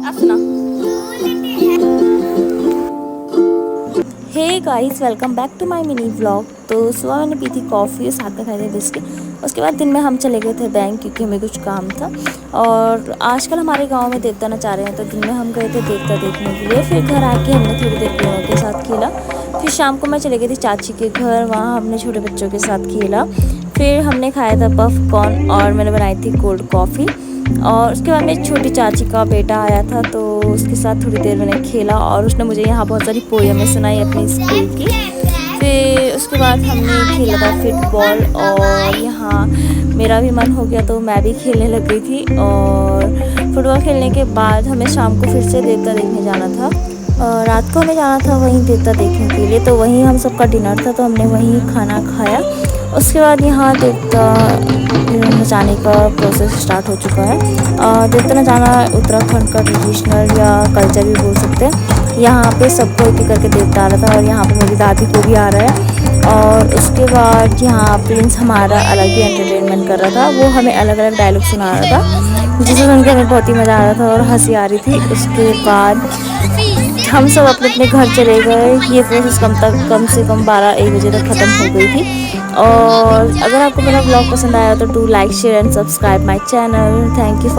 Hey guys, welcome back to my mini vlog. तो सुबह मैंने पी थी कॉफ़ी और साथ में खाए थे बिस्किट। उसके बाद दिन में हम चले गए थे बैंक, क्योंकि हमें कुछ काम था। और आजकल हमारे गांव में देवता नचा रहे हैं, तो दिन में हम गए थे देवता देखने के लिए। फिर घर आके हमने थोड़ी देर लोगों के साथ खेला। फिर शाम को मैं चले गई थी चाची के घर, वहाँ हमने छोटे बच्चों के साथ खेला। फिर हमने खाया था पफ कॉर्न और मैंने बनाई थी कोल्ड कॉफ़ी। और उसके बाद मेरी छोटी चाची का बेटा आया था, तो उसके साथ थोड़ी देर मैंने खेला और उसने मुझे यहाँ बहुत सारी पोएमें सुनाई अपनी स्कूल की। फिर उसके बाद हमने खेला था फुटबॉल और यहाँ मेरा भी मन हो गया तो मैं भी खेलने लग गई थी। और फुटबॉल खेलने के बाद हमें शाम को फिर से देवता देखने जाना था। रात को हमें जाना था वहीं देवता देखने के लिए, तो वहीं हम सबका डिनर था, तो हमने वहीं खाना खाया। उसके बाद यहाँ देवता नचाने का प्रोसेस स्टार्ट हो चुका है। देवता नचाना उत्तराखंड का ट्रेडिशनल या कल्चर भी बोल सकते हैं। यहाँ पे सबको एक एक करके देवता आ रहा था और यहाँ पे मेरी दादी को भी आ रहा है। और उसके बाद यहाँ प्रिंस हमारा अलग ही एंटरटेनमेंट कर रहा था, वो हमें अलग अलग डायलॉग सुना रहा था, जिसे सुनकर हमें बहुत ही मज़ा आ रहा था और हंसी आ रही थी। उसके बाद हम सब अपने अपने घर चले गए। ये प्रोसेस कम से कम 12-1 बजे तक ख़त्म हो गई थी। और अगर आपको मेरा ब्लॉग पसंद आया तो do like share and subscribe my channel. Thank you for